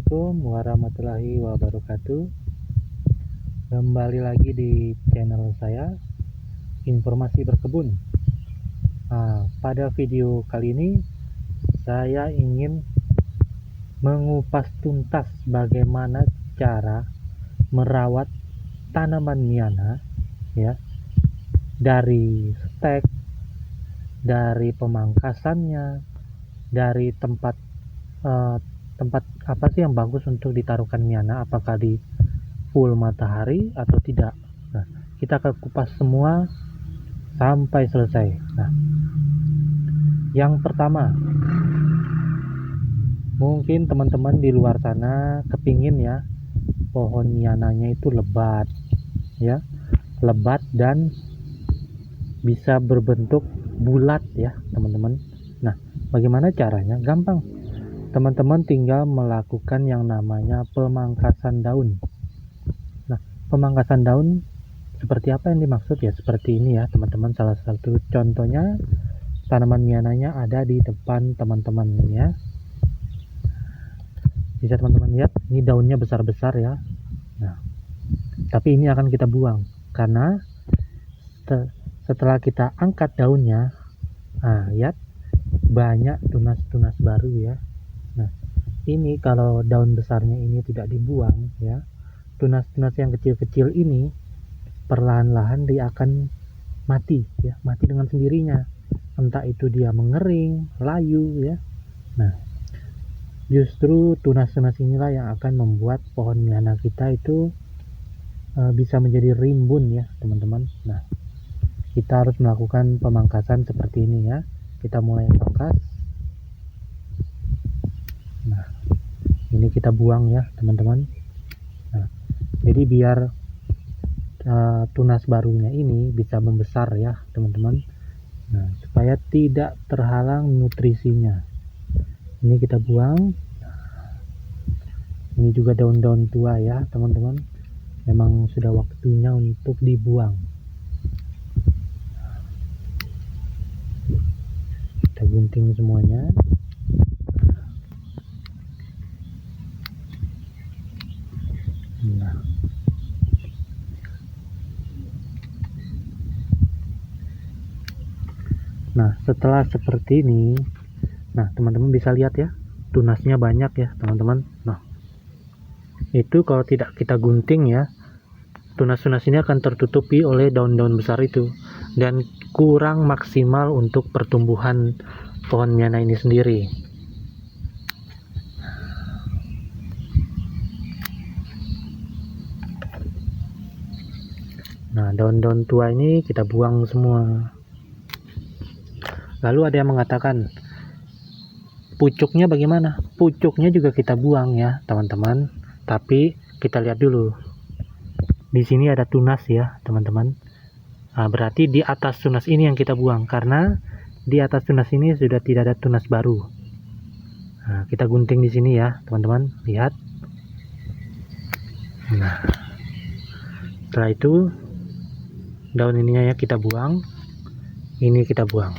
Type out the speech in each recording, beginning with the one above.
Assalamualaikum warahmatullahi wabarakatuh. Kembali lagi di channel saya, Informasi Berkebun. Pada video kali ini saya ingin mengupas tuntas bagaimana cara merawat tanaman miana, ya, dari stek, dari pemangkasannya, dari tempat apa sih yang bagus untuk ditaruhkan miana, apakah di full matahari atau tidak. Nah, kita akan kupas semua sampai selesai. Nah, yang pertama, mungkin teman-teman di luar sana kepingin ya pohon miananya itu lebat, ya, lebat dan bisa berbentuk bulat ya teman-teman. Nah, bagaimana caranya? Gampang. Teman-teman tinggal melakukan yang namanya pemangkasan daun. Nah, pemangkasan daun seperti apa yang dimaksud ya? Seperti ini ya teman-teman. Salah satu contohnya tanaman miananya ada di depan teman-teman ini ya. Bisa teman-teman lihat, ini daunnya besar-besar ya. Nah, tapi ini akan kita buang karena setelah kita angkat daunnya, lihat banyak tunas-tunas baru ya. Nah, ini kalau daun besarnya ini tidak dibuang ya, tunas-tunas yang kecil-kecil ini perlahan-lahan dia akan mati ya, mati dengan sendirinya. Entah itu dia mengering, layu ya. Nah, justru tunas-tunas inilah yang akan membuat pohon miana kita itu bisa menjadi rimbun ya teman-teman. Nah, kita harus melakukan pemangkasan seperti ini ya. Kita mulai pangkas. Nah, ini kita buang ya teman-teman. Nah, jadi biar tunas barunya ini bisa membesar ya teman-teman. Nah, supaya tidak terhalang nutrisinya, ini kita buang. Ini juga daun-daun tua ya teman-teman, memang sudah waktunya untuk dibuang. Kita gunting semuanya. Nah, setelah seperti ini, nah teman-teman bisa lihat ya, tunasnya banyak ya teman-teman. Nah, itu kalau tidak kita gunting ya, tunas-tunas ini akan tertutupi oleh daun-daun besar itu dan kurang maksimal untuk pertumbuhan pohon miana ini sendiri. Nah, daun-daun tua ini kita buang semua. Lalu ada yang mengatakan, pucuknya bagaimana? Pucuknya juga kita buang ya teman-teman. Tapi kita lihat dulu. Di sini ada tunas ya teman-teman. Nah, berarti di atas tunas ini yang kita buang, karena di atas tunas ini sudah tidak ada tunas baru. Nah, kita gunting di sini ya teman-teman. Lihat. Nah, setelah itu daun ininya ya kita buang. Ini kita buang.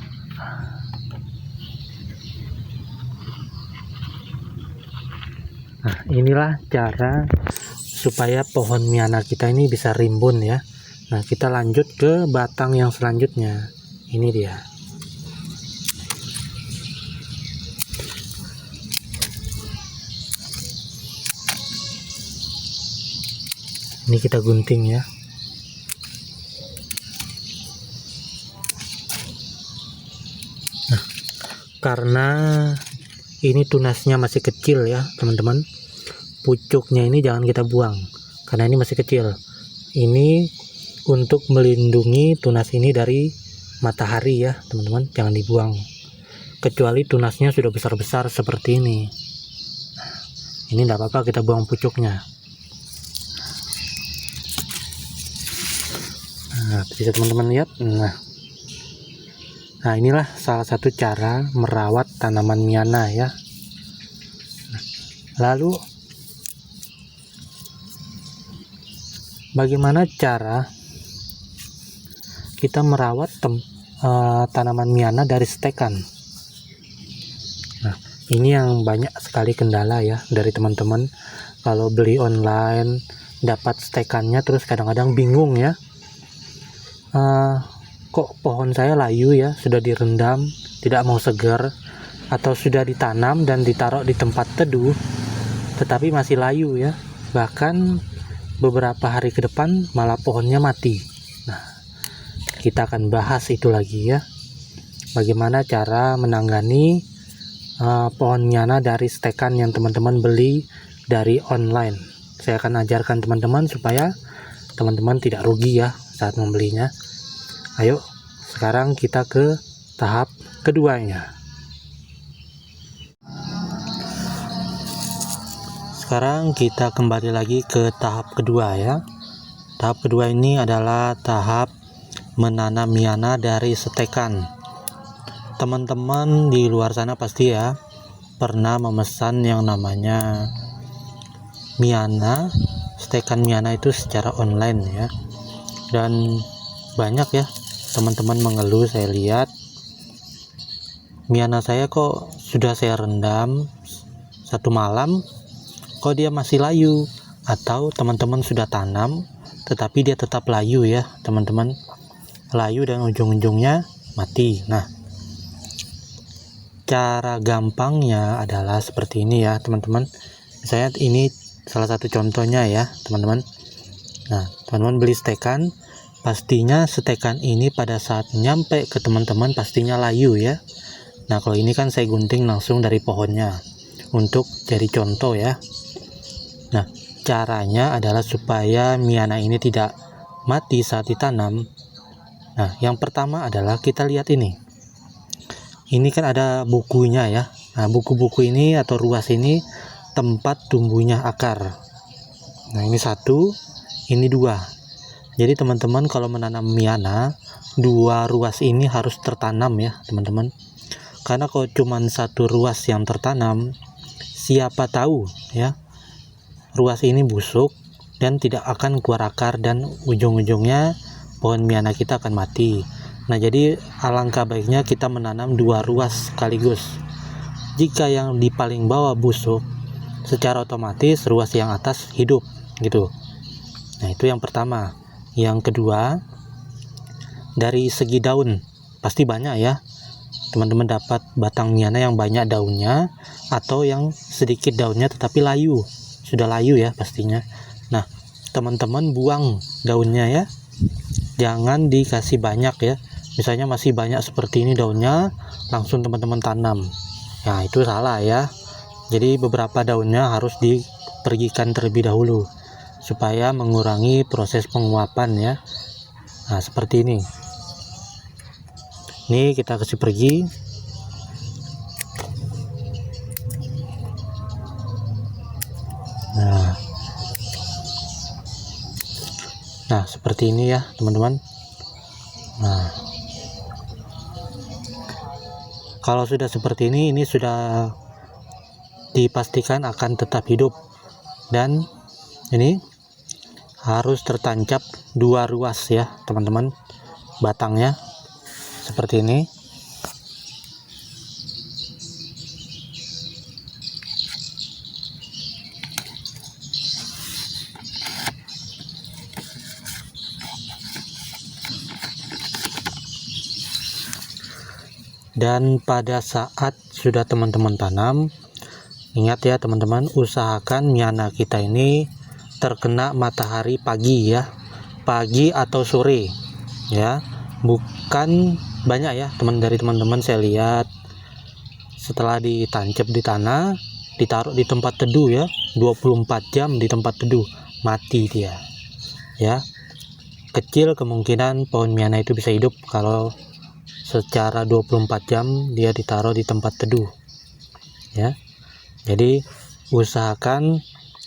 Nah, inilah cara supaya pohon miana kita ini bisa rimbun ya. Nah, kita lanjut ke batang yang selanjutnya. Ini dia. Ini kita gunting ya. Nah, karena ini tunasnya masih kecil ya teman-teman, pucuknya ini jangan kita buang karena ini masih kecil. Ini untuk melindungi tunas ini dari matahari ya teman-teman, jangan dibuang kecuali tunasnya sudah besar-besar seperti ini. Ini tidak apa-apa kita buang pucuknya. Nah, bisa teman-teman lihat. Nah, inilah salah satu cara merawat tanaman miana ya. Lalu bagaimana cara kita merawat tanaman miana dari stekan? Nah, ini yang banyak sekali kendala ya dari teman-teman kalau beli online dapat stekannya terus kadang-kadang bingung ya, kok pohon saya layu ya, sudah direndam tidak mau segar, atau sudah ditanam dan ditaruh di tempat teduh tetapi masih layu ya, bahkan beberapa hari ke depan malah pohonnya mati. Nah, kita akan bahas itu lagi ya, bagaimana cara menangani pohon miana dari stekan yang teman-teman beli dari online. Saya akan ajarkan teman-teman supaya teman-teman tidak rugi ya saat membelinya. Ayo sekarang kita ke tahap keduanya. Sekarang kita kembali lagi ke tahap kedua ya. Tahap kedua ini adalah tahap menanam miana dari stekan. Teman-teman di luar sana pasti ya pernah memesan yang namanya miana, stekan miana itu secara online ya, dan banyak ya teman-teman mengeluh. Saya lihat miana saya kok sudah saya rendam 1 malam kok dia masih layu, atau teman-teman sudah tanam tetapi dia tetap layu ya teman-teman, layu dan ujung-ujungnya mati. Nah, cara gampangnya adalah seperti ini ya teman-teman. Misalnya ini salah satu contohnya ya teman-teman. Nah, teman-teman beli stekan, pastinya stekan ini pada saat nyampe ke teman-teman pastinya layu ya. Nah, kalau ini kan saya gunting langsung dari pohonnya untuk jadi contoh ya. Nah, caranya adalah supaya miana ini tidak mati saat ditanam. Nah, yang pertama adalah kita lihat ini kan ada bukunya ya. Nah, buku-buku ini atau ruas ini tempat tumbuhnya akar. Nah, ini 1, ini 2. Jadi teman-teman kalau menanam miana, 2 ruas ini harus tertanam ya teman-teman. Karena kalau cuma 1 ruas yang tertanam, siapa tahu ya ruas ini busuk dan tidak akan keluar akar dan ujung-ujungnya pohon miana kita akan mati. Nah, jadi alangkah baiknya kita menanam 2 ruas sekaligus. Jika yang di paling bawah busuk, secara otomatis ruas yang atas hidup gitu. Nah, itu yang pertama. Yang kedua, dari segi daun pasti banyak ya teman-teman dapat batang miana yang banyak daunnya atau yang sedikit daunnya tetapi layu, sudah layu ya pastinya. Nah, teman-teman buang daunnya ya, jangan dikasih banyak ya. Misalnya masih banyak seperti ini daunnya, langsung teman-teman tanam. Nah, itu salah ya. Jadi beberapa daunnya harus dipergikan terlebih dahulu supaya mengurangi proses penguapan ya. Nah, seperti ini. Ini kita kasih pergi. Nah, seperti ini ya teman-teman. Nah, kalau sudah seperti ini sudah dipastikan akan tetap hidup, dan ini harus tertancap 2 ruas ya teman-teman batangnya seperti ini. Dan pada saat sudah teman-teman tanam, ingat ya teman-teman, usahakan miana kita ini terkena matahari pagi ya, pagi atau sore ya, bukan banyak ya dari teman-teman. Saya lihat setelah ditancap di tanah, ditaruh di tempat teduh ya, 24 jam di tempat teduh, mati dia ya. Kecil kemungkinan pohon miana itu bisa hidup kalau secara 24 jam dia ditaruh di tempat teduh ya. Jadi usahakan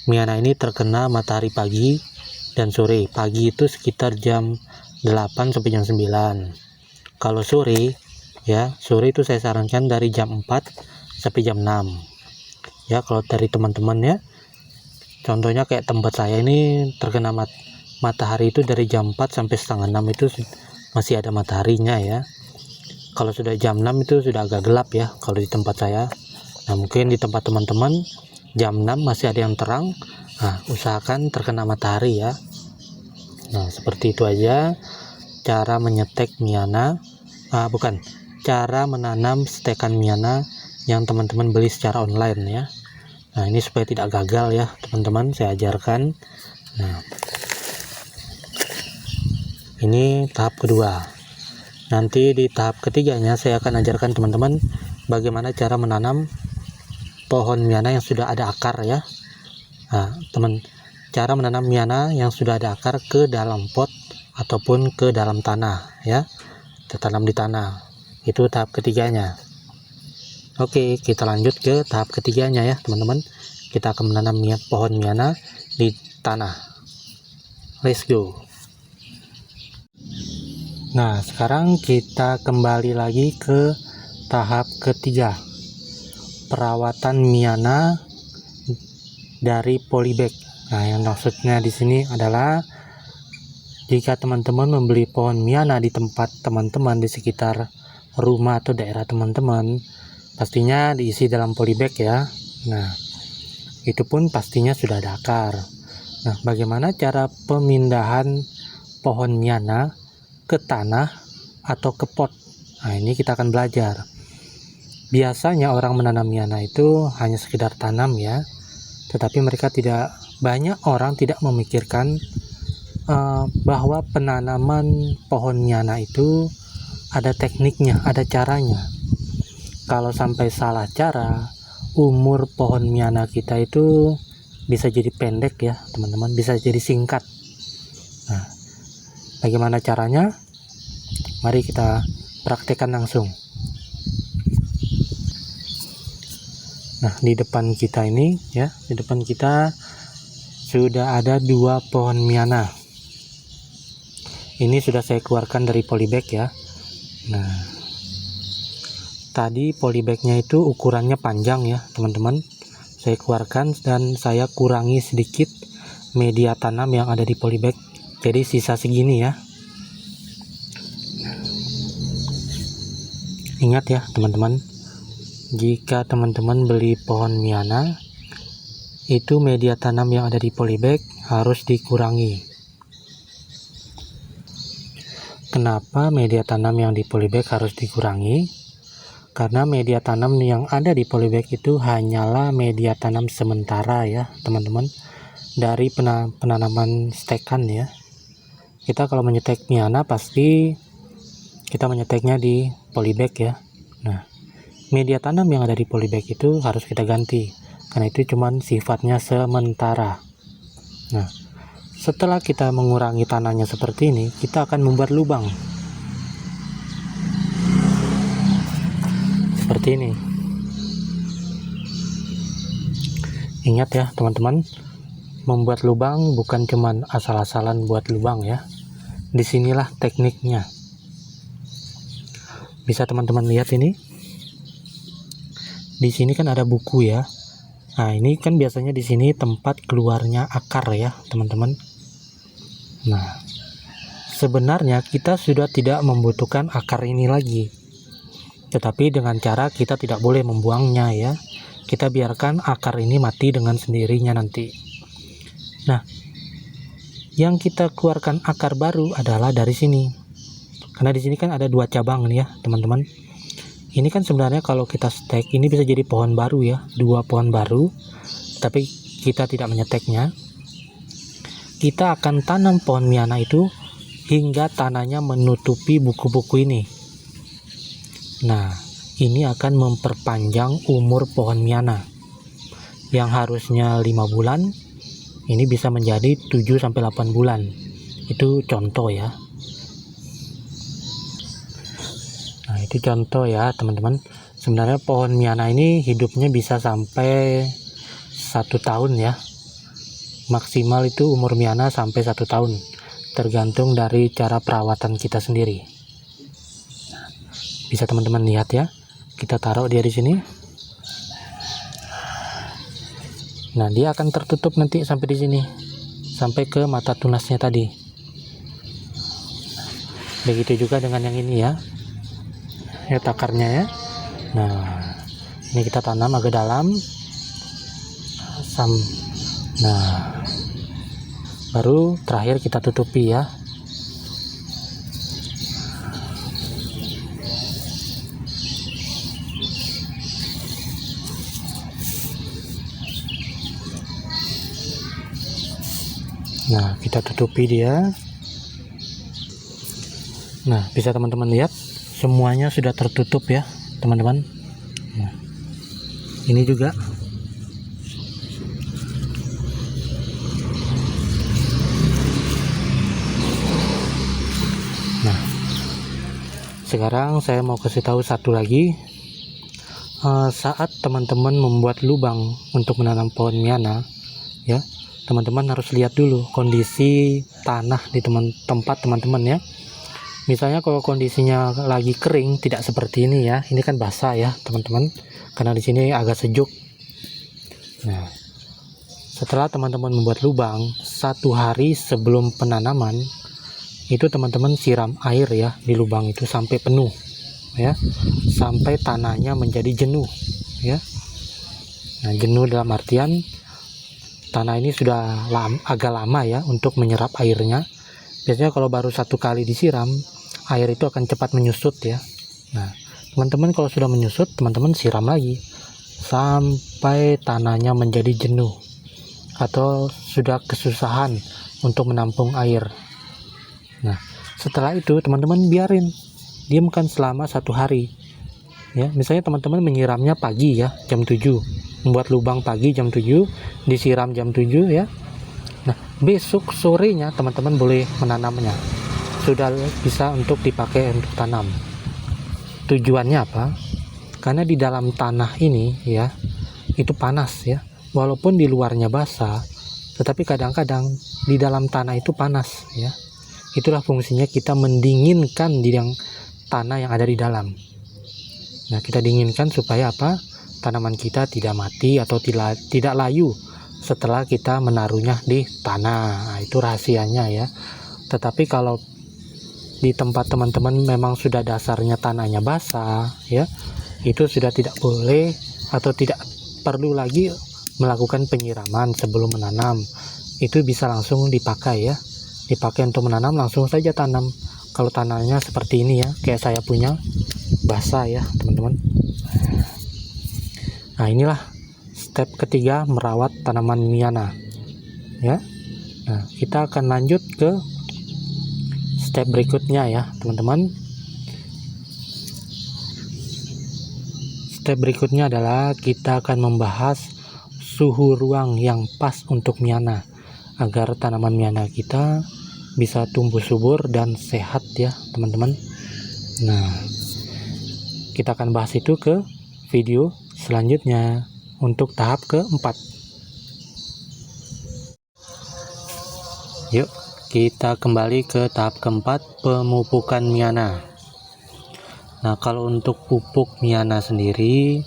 miana ini terkena matahari pagi dan sore. Pagi itu sekitar jam 8 sampai jam 9. Kalau sore ya, sore itu saya sarankan dari jam 4 sampai jam 6 ya. Kalau dari teman-teman ya, contohnya kayak tempat saya ini terkena matahari itu dari jam 4 sampai setengah 6 itu masih ada mataharinya ya. Kalau sudah jam 6 itu sudah agak gelap ya kalau di tempat saya. Nah, mungkin di tempat teman-teman jam 6 masih ada yang terang. Nah, usahakan terkena matahari ya. Nah, seperti itu aja cara menyetek miana, cara menanam stekan miana yang teman-teman beli secara online ya. Nah, ini supaya tidak gagal ya teman-teman, saya ajarkan. Nah, ini tahap kedua. Nanti di tahap ketiganya saya akan ajarkan teman-teman bagaimana cara menanam pohon miana yang sudah ada akar ya. Nah, cara menanam miana yang sudah ada akar ke dalam pot ataupun ke dalam tanah ya. Kita tanam di tanah. Itu tahap ketiganya. Oke, kita lanjut ke tahap ketiganya ya teman-teman. Kita akan menanam pohon miana di tanah. Let's go. Nah, sekarang kita kembali lagi ke tahap ketiga. Perawatan miana dari polybag. Nah, yang maksudnya di sini adalah jika teman-teman membeli pohon miana di tempat teman-teman di sekitar rumah atau daerah teman-teman, pastinya diisi dalam polybag ya. Nah, itu pun pastinya sudah ada akar. Nah, bagaimana cara pemindahan pohon miana ke tanah atau ke pot? Nah, ini kita akan belajar. Biasanya orang menanam miana itu hanya sekedar tanam ya, tetapi banyak orang tidak memikirkan bahwa penanaman pohon miana itu ada tekniknya, ada caranya. Kalau sampai salah cara, umur pohon miana kita itu bisa jadi pendek ya teman-teman, bisa jadi singkat. Nah, bagaimana caranya? Mari kita praktekkan langsung. Nah, di depan kita ini ya, di depan kita sudah ada 2 pohon miana. Ini sudah saya keluarkan dari polybag ya. Nah, tadi polybagnya itu ukurannya panjang ya teman-teman. Saya keluarkan dan saya kurangi sedikit media tanam yang ada di polybag. Jadi sisa segini ya. Ingat ya teman-teman, jika teman-teman beli pohon miana, itu media tanam yang ada di polybag harus dikurangi. Kenapa media tanam yang di polybag harus dikurangi? Karena media tanam yang ada di polybag itu hanyalah media tanam sementara ya teman-teman, dari penanaman stekan ya. Kita kalau menyetek miana pasti kita menyeteknya di polybag ya. Nah, media tanam yang ada di polybag itu harus kita ganti, karena itu cuman sifatnya sementara. Nah, setelah kita mengurangi tanahnya seperti ini, kita akan membuat lubang seperti ini. Ingat ya teman-teman, membuat lubang bukan cuman asal-asalan buat lubang ya. Disinilah tekniknya. Bisa teman-teman lihat ini. Di sini kan ada buku ya. Nah, ini kan biasanya di sini tempat keluarnya akar ya, teman-teman. Nah, sebenarnya kita sudah tidak membutuhkan akar ini lagi. Tetapi dengan cara kita tidak boleh membuangnya ya. Kita biarkan akar ini mati dengan sendirinya nanti. Nah, yang kita keluarkan akar baru adalah dari sini. Karena di sini kan ada 2 cabang nih ya, teman-teman. Ini kan sebenarnya kalau kita stek ini bisa jadi pohon baru ya, 2 pohon baru, tapi kita tidak menyeteknya. Kita akan tanam pohon miana itu hingga tanahnya menutupi buku-buku ini. Nah, ini akan memperpanjang umur pohon miana. Yang harusnya 5 bulan, ini bisa menjadi 7-8 bulan. Itu contoh ya. Nah, itu contoh ya teman-teman. Sebenarnya pohon miana ini hidupnya bisa sampai 1 tahun ya. Maksimal itu umur miana sampai 1 tahun, tergantung dari cara perawatan kita sendiri. Bisa teman-teman lihat ya. Kita taruh dia di sini. Nah, dia akan tertutup nanti sampai di sini, sampai ke mata tunasnya tadi. Begitu juga dengan yang ini ya. Lihat akarnya ya. Nah, Ini kita tanam agak dalam. Nah, baru terakhir kita tutupi ya. Nah, kita tutupi dia. Nah, bisa teman-teman lihat semuanya sudah tertutup ya teman-teman. Nah, ini juga. Nah, sekarang saya mau kasih tahu satu lagi. Saat teman-teman membuat lubang untuk menanam pohon miana ya, teman-teman harus lihat dulu kondisi tanah di tempat teman-teman ya. Misalnya kalau kondisinya lagi kering, tidak seperti ini ya. Ini kan basah ya teman-teman, karena di sini agak sejuk. Nah, setelah teman-teman membuat lubang, 1 hari sebelum penanaman itu teman-teman siram air ya di lubang itu sampai penuh ya, sampai tanahnya menjadi jenuh ya. Nah, jenuh dalam artian tanah ini sudah agak lama ya untuk menyerap airnya. Biasanya kalau baru 1 kali disiram, air itu akan cepat menyusut ya. Nah, teman-teman kalau sudah menyusut, teman-teman siram lagi sampai tanahnya menjadi jenuh atau sudah kesusahan untuk menampung air. Nah, setelah itu teman-teman diamkan selama 1 hari ya. Misalnya teman-teman menyiramnya pagi ya, jam 7, membuat lubang pagi jam 7, disiram jam 7 ya. Nah, besok sorenya teman-teman boleh menanamnya, sudah bisa untuk dipakai untuk tanam. Tujuannya apa? Karena di dalam tanah ini ya, itu panas ya. Walaupun di luarnya basah, tetapi kadang-kadang di dalam tanah itu panas ya. Itulah fungsinya kita mendinginkan di tanah yang ada di dalam. Nah, kita dinginkan supaya apa? Tanaman kita tidak mati atau tidak layu setelah kita menaruhnya di tanah. Nah, itu rahasianya ya. Tetapi kalau di tempat teman-teman memang sudah dasarnya tanahnya basah ya, itu sudah tidak boleh atau tidak perlu lagi melakukan penyiraman sebelum menanam. Itu bisa langsung dipakai ya, dipakai untuk menanam, langsung saja tanam. Kalau tanahnya seperti ini ya, kayak saya punya basah ya teman-teman. Nah, inilah step ketiga merawat tanaman miana ya. Nah, kita akan lanjut ke step berikutnya ya teman-teman. Step berikutnya adalah kita akan membahas suhu ruang yang pas untuk miana, agar tanaman miana kita bisa tumbuh subur dan sehat ya teman-teman. Nah, kita akan bahas itu ke video selanjutnya untuk tahap keempat. Yuk kita kembali ke tahap keempat, pemupukan miana. Nah, kalau untuk pupuk miana sendiri,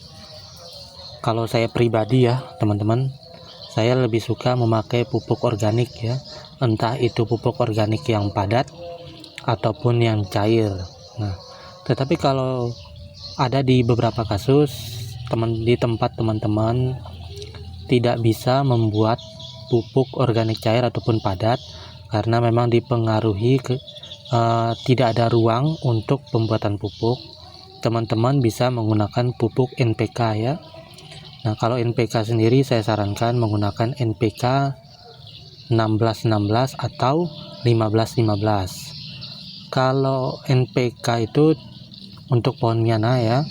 kalau saya pribadi ya teman-teman, saya lebih suka memakai pupuk organik ya, entah itu pupuk organik yang padat ataupun yang cair. Nah, tetapi kalau ada di beberapa kasus di tempat teman-teman tidak bisa membuat pupuk organik cair ataupun padat karena memang dipengaruhi tidak ada ruang untuk pembuatan pupuk, teman-teman bisa menggunakan pupuk NPK ya. Nah, kalau NPK sendiri saya sarankan menggunakan NPK 16-16 atau 15-15. Kalau NPK itu untuk pohon miana ya,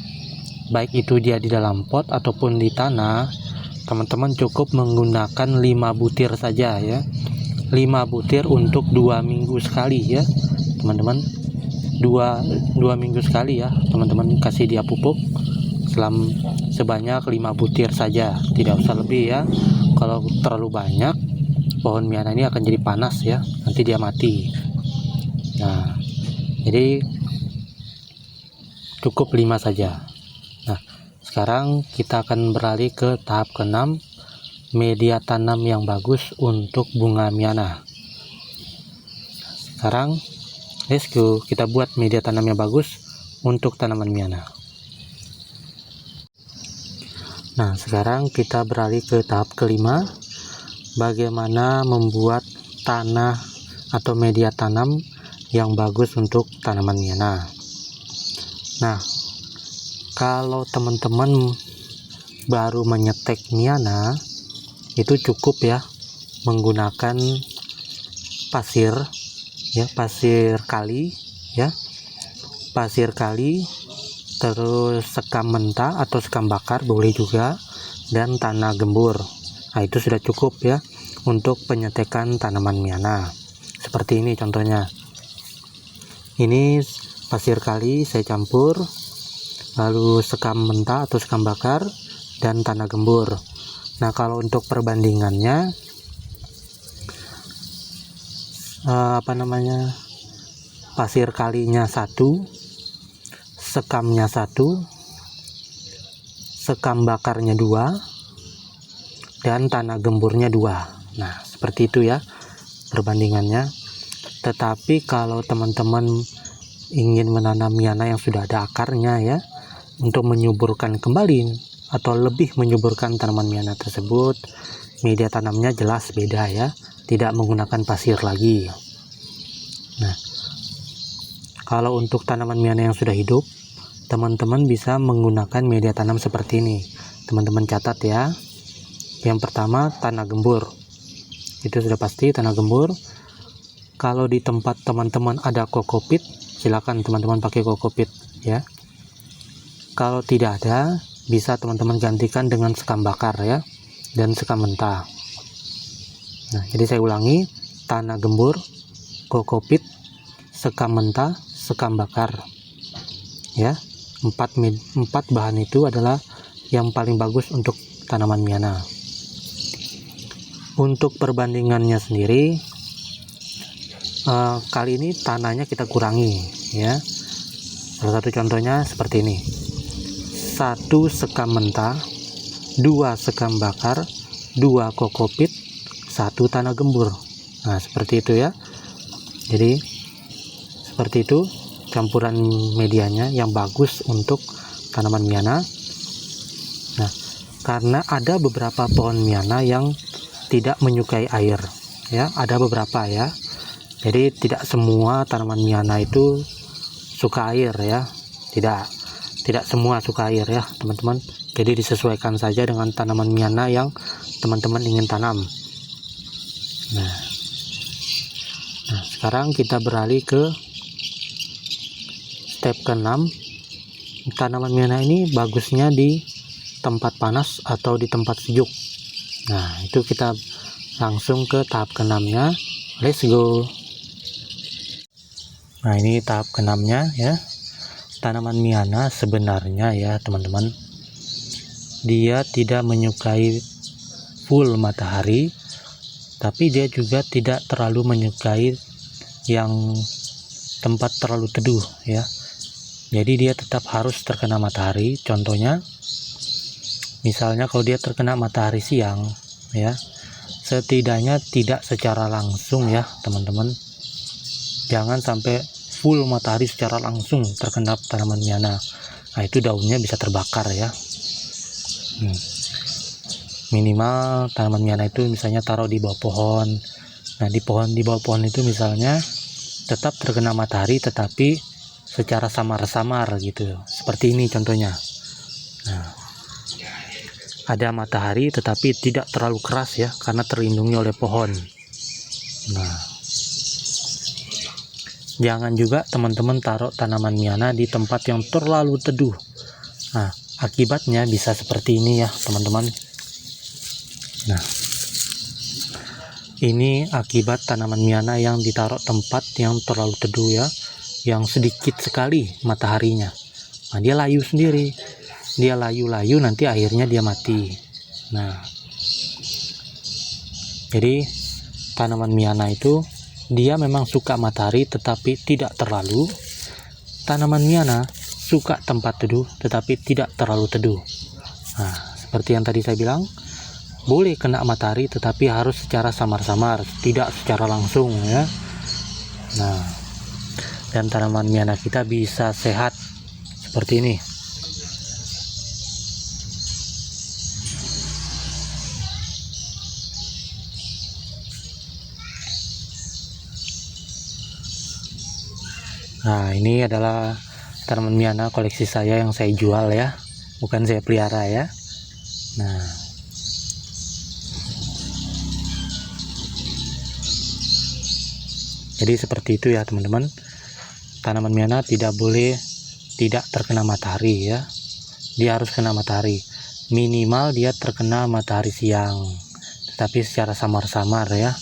baik itu dia di dalam pot ataupun di tanah, teman-teman cukup menggunakan 5 butir saja ya. 5 butir untuk 2 minggu sekali ya teman-teman. 2 minggu sekali ya teman-teman kasih dia pupuk sebanyak 5 butir saja, tidak usah lebih ya. Kalau terlalu banyak, pohon miana ini akan jadi panas ya, nanti dia mati. Nah, jadi cukup 5 saja. Nah, sekarang kita akan beralih ke tahap ke-6, media tanam yang bagus untuk bunga miana. Sekarang let's go, kita buat media tanam yang bagus untuk tanaman miana. Nah, sekarang kita beralih ke tahap kelima, bagaimana membuat tanah atau media tanam yang bagus untuk tanaman miana. Nah, kalau teman-teman baru menyetek miana, itu cukup ya menggunakan pasir ya, pasir kali ya, pasir kali, terus sekam mentah atau sekam bakar boleh juga, dan tanah gembur. Nah, itu sudah cukup ya untuk penyetekan tanaman miana. Seperti ini contohnya. Ini pasir kali saya campur, lalu sekam mentah atau sekam bakar, dan tanah gembur. Nah, kalau untuk perbandingannya pasir kalinya 1, sekamnya 1, sekam bakarnya 2, dan tanah gemburnya 2. Nah, seperti itu ya perbandingannya. Tetapi kalau teman-teman ingin menanam miana yang sudah ada akarnya ya, untuk menyuburkan kembali atau lebih menyuburkan tanaman miana tersebut, media tanamnya jelas beda ya, tidak menggunakan pasir lagi. Nah, kalau untuk tanaman miana yang sudah hidup, teman-teman bisa menggunakan media tanam seperti ini. Teman-teman catat ya. Yang pertama, tanah gembur. Itu sudah pasti tanah gembur. Kalau di tempat teman-teman ada kokopit, silakan teman-teman pakai kokopit ya. Kalau tidak ada, bisa teman-teman gantikan dengan sekam bakar ya, dan sekam mentah. Nah, jadi saya ulangi, tanah gembur, kokopit, sekam mentah, sekam bakar ya. 4 bahan itu adalah yang paling bagus untuk tanaman miana. Untuk perbandingannya sendiri, kali ini tanahnya kita kurangi ya. Salah satu contohnya seperti ini: 1 sekam mentah, 2 sekam bakar, 2 kokopit, 1 tanah gembur. Nah, seperti itu ya. Jadi seperti itu campuran medianya yang bagus untuk tanaman miana. Nah, karena ada beberapa pohon miana yang tidak menyukai air ya, ada beberapa ya. Jadi tidak semua tanaman miana itu suka air ya, tidak semua suka air ya teman-teman. Jadi disesuaikan saja dengan tanaman miana yang teman-teman ingin tanam. Nah, sekarang kita beralih ke step ke-6. Tanaman miana ini bagusnya di tempat panas atau di tempat sejuk. Nah, itu kita langsung ke tahap ke-6-nya. Let's go. Nah, ini tahap ke-6-nya ya. Tanaman miana sebenarnya ya teman-teman, dia tidak menyukai full matahari, tapi dia juga tidak terlalu menyukai yang tempat terlalu teduh ya. Jadi dia tetap harus terkena matahari. Contohnya, misalnya kalau dia terkena matahari siang ya, setidaknya tidak secara langsung ya teman-teman, jangan sampai full matahari secara langsung terkena tanaman miana. Nah, itu daunnya bisa terbakar ya. Minimal tanaman miana itu misalnya taruh di bawah pohon. Nah, di bawah pohon itu misalnya tetap terkena matahari tetapi secara samar-samar gitu. Seperti ini contohnya. Nah, ada matahari tetapi tidak terlalu keras ya, karena terlindungi oleh pohon. Nah, jangan juga teman-teman taruh tanaman miana di tempat yang terlalu teduh. Nah, akibatnya bisa seperti ini ya teman-teman. Nah, ini akibat tanaman miana yang ditaruh tempat yang terlalu teduh ya, yang sedikit sekali mataharinya. Nah, dia layu sendiri, dia layu-layu, nanti akhirnya dia mati. Nah, jadi tanaman miana itu dia memang suka matahari tetapi tidak terlalu. Tanaman miana suka tempat teduh tetapi tidak terlalu teduh. Nah, seperti yang tadi saya bilang, boleh kena matahari tetapi harus secara samar-samar, tidak secara langsung ya. Nah, dan tanaman miana kita bisa sehat seperti ini. Nah, ini adalah tanaman Miana koleksi saya yang saya jual ya, bukan saya pelihara ya. Nah, jadi seperti itu ya teman-teman. Tanaman Miana tidak boleh tidak terkena matahari ya. Dia harus kena matahari. Minimal dia terkena matahari siang, tapi secara samar-samar ya.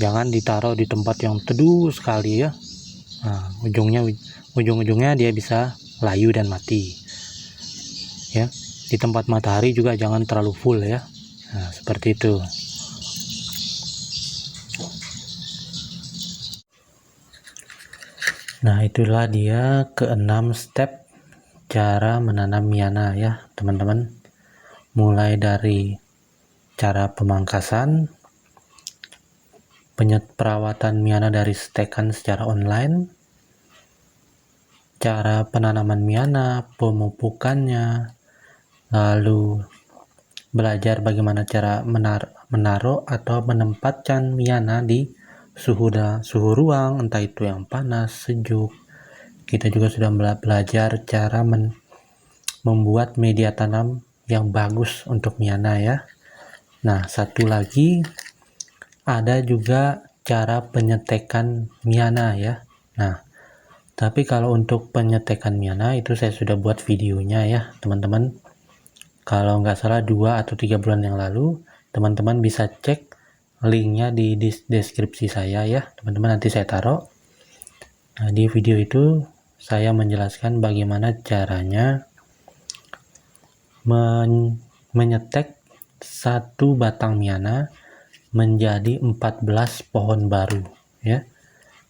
Jangan ditaruh di tempat yang teduh sekali ya. Nah, ujung-ujungnya dia bisa layu dan mati. Ya, di tempat matahari juga jangan terlalu full ya. Nah, seperti itu. Nah, itulah dia keenam step cara menanam Miana ya teman-teman. Mulai dari cara pemangkasan, perawatan Miana dari stekan secara online, cara penanaman Miana, pemupukannya, lalu belajar bagaimana cara menaruh atau menempatkan Miana di suhu ruang, entah itu yang panas, sejuk. Kita juga sudah belajar cara membuat media tanam yang bagus untuk Miana ya. Nah, satu lagi ada juga cara penyetekan Miana ya. Nah, tapi kalau untuk penyetekan Miana itu saya sudah buat videonya ya teman-teman. Kalau nggak salah 2 atau 3 bulan yang lalu, teman-teman bisa cek linknya di deskripsi saya ya teman-teman, nanti saya taruh. Nah, di video itu saya menjelaskan bagaimana caranya menyetek satu batang Miana menjadi 14 pohon baru ya,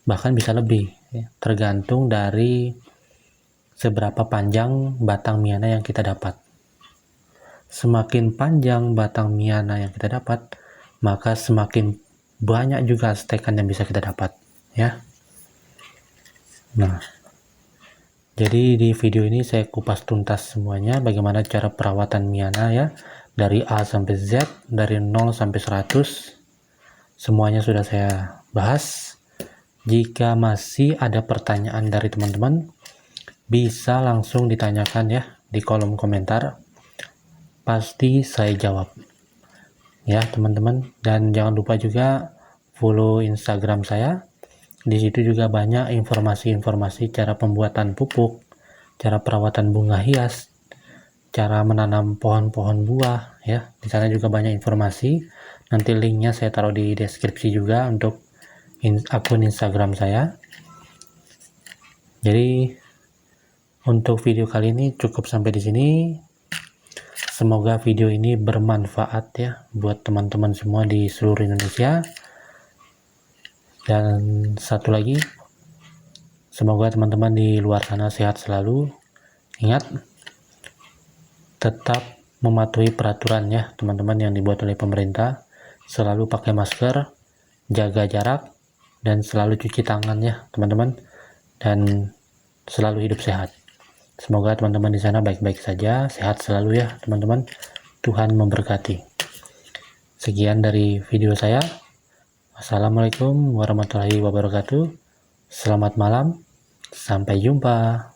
bahkan bisa lebih ya, tergantung dari seberapa panjang batang Miana yang kita dapat. Semakin panjang batang Miana yang kita dapat, maka semakin banyak juga stekan yang bisa kita dapat ya. Nah, jadi di video ini saya kupas tuntas semuanya bagaimana cara perawatan Miana ya, dari A sampai Z, dari 0 sampai 100. Semuanya sudah saya bahas. Jika masih ada pertanyaan dari teman-teman, bisa langsung ditanyakan ya di kolom komentar. Pasti saya jawab ya teman-teman. Dan jangan lupa juga follow Instagram saya. Di situ juga banyak informasi-informasi cara pembuatan pupuk, cara perawatan bunga hias, cara menanam pohon-pohon buah ya. Di sana juga banyak informasi. Nanti linknya saya taruh di deskripsi juga untuk akun Instagram saya. Jadi untuk video kali ini cukup sampai di sini. Semoga video ini bermanfaat ya buat teman-teman semua di seluruh Indonesia. Dan satu lagi, semoga teman-teman di luar sana sehat selalu. Ingat, tetap mematuhi peraturan ya teman-teman yang dibuat oleh pemerintah. Selalu pakai masker, jaga jarak, dan selalu cuci tangan ya teman-teman. Dan selalu hidup sehat. Semoga teman-teman di sana baik-baik saja, sehat selalu ya teman-teman. Tuhan memberkati. Sekian dari video saya. Assalamualaikum warahmatullahi wabarakatuh. Selamat malam. Sampai jumpa.